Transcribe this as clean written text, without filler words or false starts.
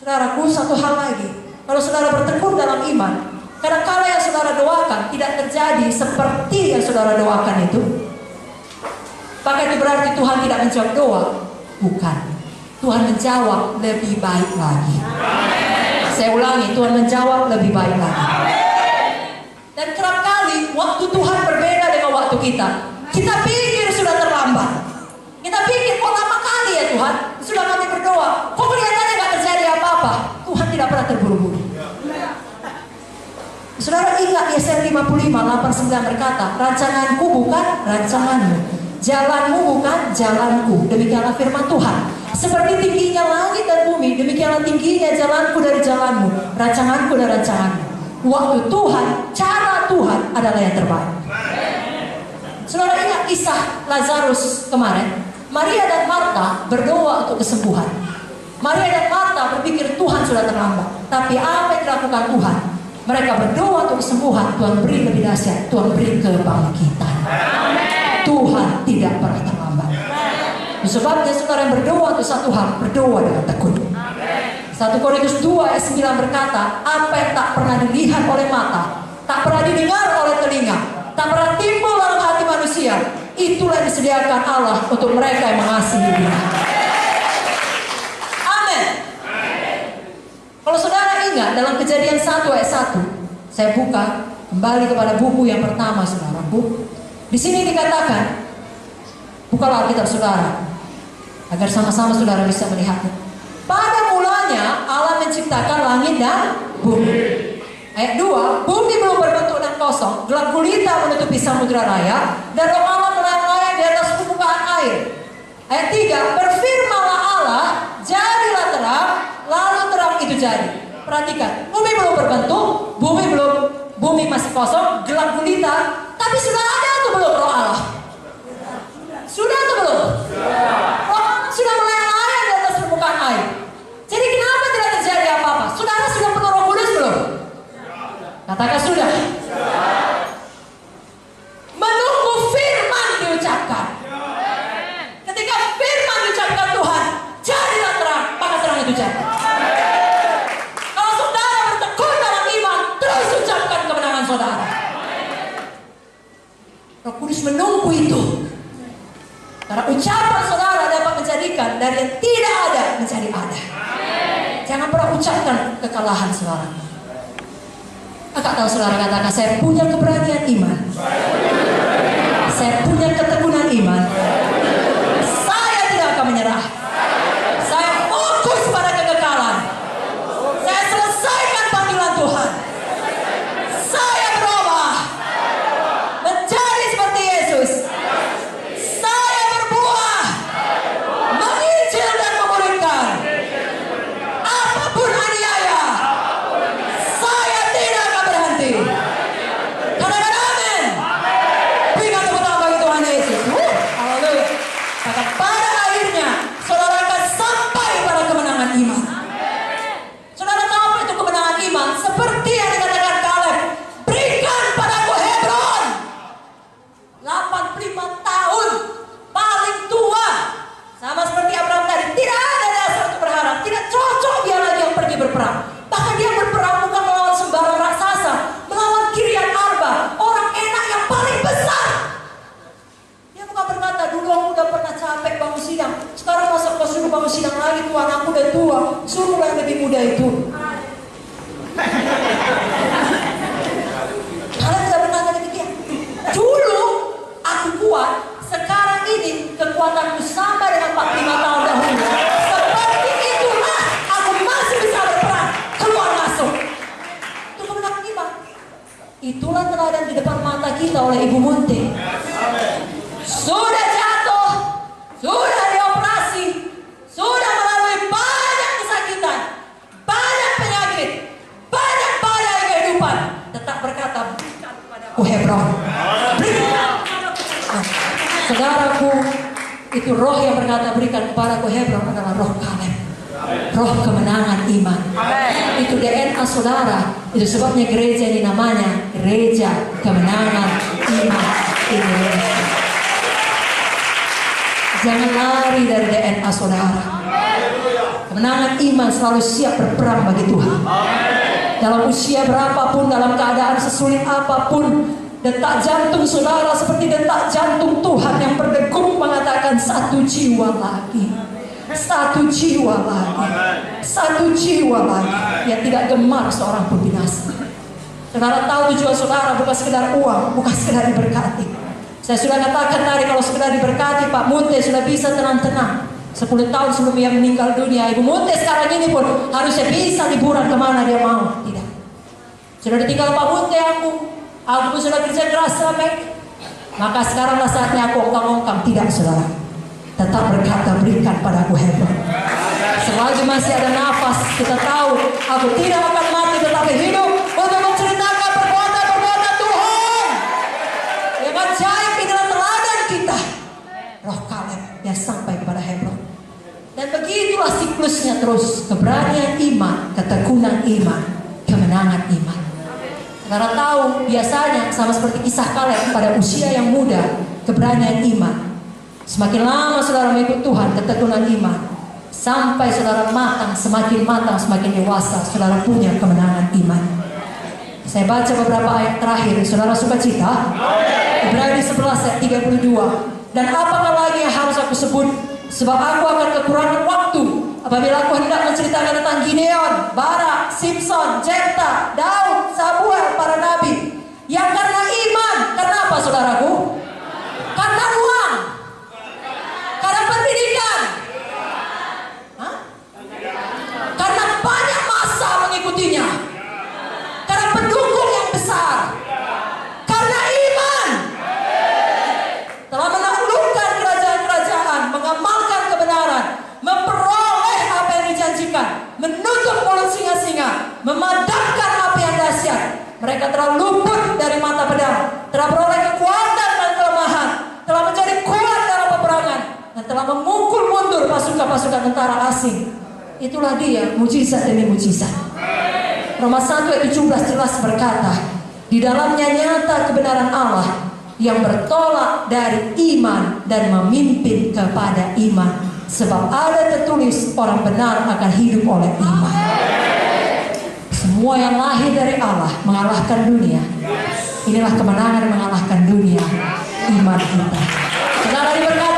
Saudaraku, satu hal lagi. Kalau saudara bertekun dalam iman, kadang-kala yang saudara doakan tidak terjadi seperti yang saudara doakan itu. Apakah itu berarti Tuhan tidak menjawab doa? Bukan. Tuhan menjawab lebih baik lagi. Saya ulangi, Tuhan menjawab lebih baik lagi. Dan kerap kali waktu Tuhan berbeda dengan waktu kita. Kita pikir sudah terlambat. Kita pikir kok lama kali ya Tuhan. Sudah kami berdoa, kok kelihatannya gak terjadi apa-apa. Tuhan tidak pernah terburu-buru. Saudara ingat Yesaya 55, 8-9 berkata, rancanganku bukan rancanganmu, jalanmu bukan jalanku. Demikianlah firman Tuhan. Seperti tingginya langit dan bumi, demikianlah tingginya jalanku dari jalanmu, rancanganku dari rancanganmu. Waktu Tuhan, cara Tuhan adalah yang terbaik. Saudara ingat kisah Lazarus kemarin. Maria dan Marta berdoa untuk kesembuhan. Maria dan Marta berpikir Tuhan sudah terlambat. Tapi apa yang dilakukan Tuhan? Mereka berdoa untuk kesembuhan. Tuhan beri lebih dahsyat. Tuhan beri kebangkitan. Tuhan tidak pernah terlambat. Sebabnya saudara yang berdoa untuk satu hal, berdoa dengan tekun. 1 Korintus 2 ayat 9 berkata, apa yang tak pernah dilihat oleh mata, tak pernah didengar oleh telinga, tak pernah timbul dalam hati manusia, itulah disediakan Allah untuk mereka yang mengasihi Dia. Amin. Kalau saudara ingat dalam Kejadian 1 ayat 1, saya buka kembali kepada buku yang pertama, saudaraku. Di sini dikatakan, bukalah Alkitab saudara, agar sama-sama saudara bisa melihatnya. Pada mulanya Allah menciptakan langit dan bumi. Ayat 2, bumi belum berbentuk dan kosong, gelap gulita menutupi samudra raya, dan roh Allah melayang-layang di atas permukaan air. Ayat 3, berfirmanlah Allah, jadilah terang, lalu terang itu jadi. Perhatikan, bumi belum berbentuk, bumi masih kosong, gelap gulita, tapi sudah ada atau belum roh Allah? Sudah atau belum? Roh Allah sudah melayang-layang di atas permukaan air. Jadi kenapa tidak terjadi apa-apa? Saudara sudah penuh Roh Kudus belum? Katakan sudah. Menunggu firman diucapkan. Ketika firman diucapkan Tuhan, jadilah terang, maka terang itu jadi. Kalau saudara bertekun dalam iman, terus ucapkan kemenangan saudara. Roh Kudus menunggu itu. Karena ucapan saudara dapat menjadikan dari yang tidak ada menjadi ada. Jangan pernah ucapkan kekalahan saudara. Kakak tahu saudara katakan, saya punya keberanian iman. Saya punya ketekunan iman. Saya tidak akan menyerah. Saya fokus pada kekekalan. Saya selesaikan panggilan Tuhan. Saya berubah menjadi seperti Yesus. Saya berbuah, menginjil dan memuridkan. Apapun aniaya, saya tidak akan berhenti. Katakan amin. Berikan tepuk tangan bagi Tuhan Yesus. Haleluya. Maka pada akhirnya saudara akan sampai pada kemenangan iman. Saudara tahu apa itu kemenangan iman? Seperti yang dikatakan Kaleb, berikan padaku Hebron. 85 tahun, paling tua. Sama seperti Abraham tadi, tidak ada dasar untuk berharap. Tidak cocok dia lagi yang pergi berperang. Bahkan dia berperang bukan melawan sembarang raksasa, melawan Kiryat Arba, orang enak yang paling besar. Dia bukan berkata, dulu aku udah pernah capek bangun sidang, sekarang masa kau suruh bangun sidang lagi, Tuhan aku udah tua, suruh yang lebih muda itu. Kalian tidak berkata demikian. Dulu aku kuat, sekarang ini kekuatanku sama dengan 45 tahun dahulu. Seperti itulah aku masih bisa berperang, keluar masuk. Itu kemenangan iman. Itulah teladan di depan mata kita oleh Ibu Munti. Sudah jatuh, sudah dioperasi, sudah melalui banyak kesakitan, banyak penyakit, banyak badai kehidupan, tetap berkata, berikan kepadaku Hebron. Berikan kepadaku. Saudaraku, itu roh yang berkata berikan kepadaku Hebron adalah roh Kaleb, roh kemenangan iman. Itu DNA saudara. Itu sebabnya gereja ini namanya Gereja Kemenangan Iman Indonesia. Jangan lari dari DNA saudara. Kemenangan iman selalu siap berperang bagi Tuhan. Dalam usia berapapun, dalam keadaan sesulit apapun, detak jantung saudara seperti detak jantung Tuhan yang berdegup mengatakan satu jiwa lagi. Satu jiwa lagi. Satu jiwa lagi. Yang tidak gemar seorang pun binasa. Saudara tahu tujuan saudara bukan sekedar uang, bukan sekedar diberkati. Saya sudah katakan tadi kalau sekedar diberkati, Pak Munte sudah bisa tenang-tenang. 10 tahun sebelum ia meninggal dunia, Ibu Munte sekarang ini pun harusnya bisa liburan kemana dia mau. Tidak. Sudah ditinggal Pak Munte aku pun sudah kerja keras sampai. Maka sekaranglah saatnya aku ongkang-ongkang. Tidak saudara. Tetap berkata berikan padaku Hebron. Selagi masih ada nafas, kita tahu aku tidak akan mati tetapi hidup untuk menceritakan perbuatan-perbuatan Tuhan yang ajaib di dalam teladan kita. Roh Kaleb yang sampai kepada Hebron. Dan begitulah siklusnya terus. Keberanian iman, ketekunan iman, kemenangan iman. Saudara tahu biasanya sama seperti kisah Kaleb pada usia yang muda, keberanian iman. Semakin lama saudara mengikut Tuhan, ketekunan iman, sampai saudara semakin matang, semakin dewasa, saudara punya kemenangan iman. Saya baca beberapa ayat terakhir, saudara sukacita. Ibrani 11 ayat 32. Dan apakah lagi yang harus aku sebut? Sebab aku akan kekurangan waktu apabila aku hendak menceritakan tentang Gideon, Barak, Simpson, Jefta, Daud, Samuel, para nabi. Yang karena iman, karena apa saudaraku? Karena uang, karena pendidikan, karena banyak masa mengikutinya, karena pendukung yang besar, karena iman telah menaklukkan kerajaan-kerajaan, mengamalkan kebenaran, memperoleh apa yang dijanjikan, menutup mulut singa-singa, memadamkan api yang dahsyat. Mereka telah luput dari mata pedang, telah beroleh kekuatan dan kelemahan, telah menjadi kuat dalam peperangan, dan telah memukul mundur pasukan-pasukan tentara asing. Itulah dia, mujizat demi mujizat. Roma 1 ayat 17 jelas berkata, di dalamnya nyata kebenaran Allah yang bertolak dari iman dan memimpin kepada iman. Sebab ada tertulis orang benar akan hidup oleh iman. Semua yang lahir dari Allah mengalahkan dunia. Inilah kemenangan yang mengalahkan dunia, iman kita. Saudara diberkati.